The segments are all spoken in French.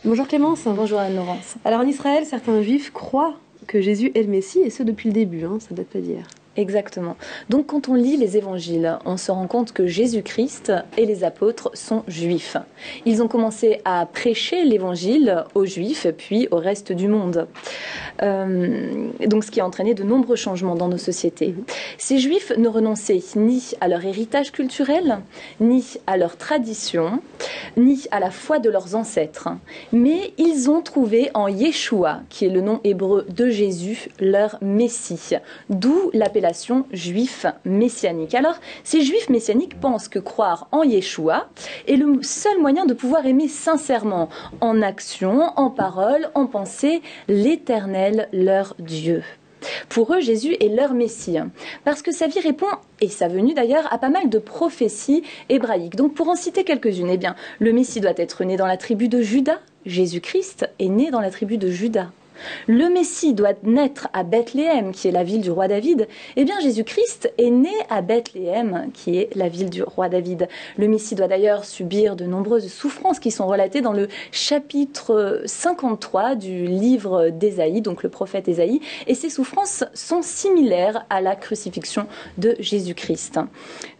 Bonjour Clémence. Bonjour Anne-Laurence. Alors en Israël, certains juifs croient que Jésus est le Messie, et ce depuis le début, ça date pas d'hier. Exactement. Donc quand on lit les évangiles, on se rend compte que Jésus-Christ et les apôtres sont juifs. Ils ont commencé à prêcher l'évangile aux juifs puis au reste du monde. Donc ce qui a entraîné de nombreux changements dans nos sociétés. Ces juifs ne renonçaient ni à leur héritage culturel, ni à leur tradition, ni à la foi de leurs ancêtres. Mais ils ont trouvé en Yeshua, qui est le nom hébreu de Jésus, leur Messie. D'où l'appellation juif messianique. Alors, ces juifs messianiques pensent que croire en Yeshua est le seul moyen de pouvoir aimer sincèrement, en action, en parole, en pensée, l'Éternel, leur Dieu. Pour eux, Jésus est leur Messie, parce que sa vie répond, et sa venue d'ailleurs, à pas mal de prophéties hébraïques. Donc pour en citer quelques-unes, eh bien, le Messie doit être né dans la tribu de Juda. Jésus-Christ est né dans la tribu de Juda. Le Messie doit naître à Bethléem, qui est la ville du roi David. Eh bien, Jésus-Christ est né à Bethléem, qui est la ville du roi David. Le Messie doit d'ailleurs subir de nombreuses souffrances qui sont relatées dans le chapitre 53 du livre d'Ésaïe, donc le prophète Ésaïe. Et ces souffrances sont similaires à la crucifixion de Jésus-Christ.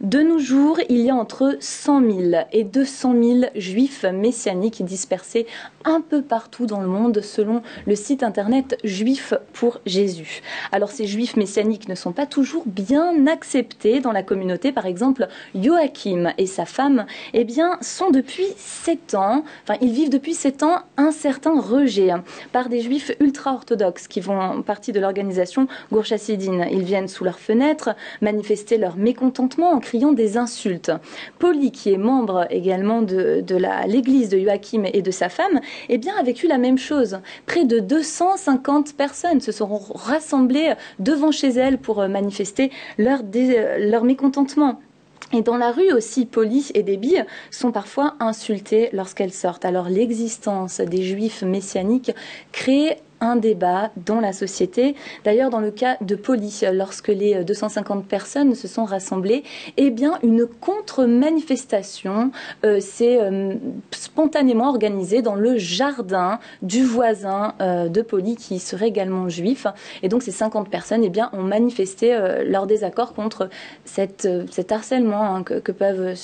De nos jours, il y a entre 100 000 et 200 000 juifs messianiques dispersés un peu partout dans le monde, selon le site internet Juifs pour Jésus. Alors ces juifs messianiques ne sont pas toujours bien acceptés dans la communauté. Par exemple, Joachim et sa femme, eh bien, sont depuis 7 ans, ils vivent depuis 7 ans un certain rejet par des juifs ultra-orthodoxes qui font partie de l'organisation Gour Chassidim. Ils viennent sous leurs fenêtres manifester leur mécontentement en criant des insultes. Polly, qui est membre également de l'église de Joachim et de sa femme, eh bien, a vécu la même chose. Près de 250 personnes se seront rassemblées devant chez elle pour manifester leur mécontentement. Et dans la rue aussi, Polly et Debbie sont parfois insultées lorsqu'elles sortent. Alors l'existence des juifs messianiques crée un débat dans la société. D'ailleurs, dans le cas de Polly, lorsque les 250 personnes se sont rassemblées, eh bien, une contre-manifestation s'est spontanément organisée dans le jardin du voisin de Polly, qui serait également juif. Et donc, ces 50 personnes, eh bien, ont manifesté leur désaccord contre cet harcèlement que peut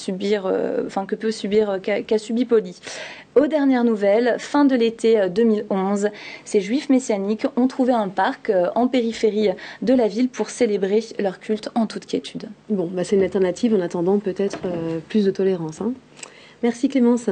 subir qu'a subi Polly. Aux dernières nouvelles, fin de l'été 2011, ces juifs messianiques ont trouvé un parc en périphérie de la ville pour célébrer leur culte en toute quiétude. Bon, c'est une alternative en attendant peut-être plus de tolérance. Merci Clémence.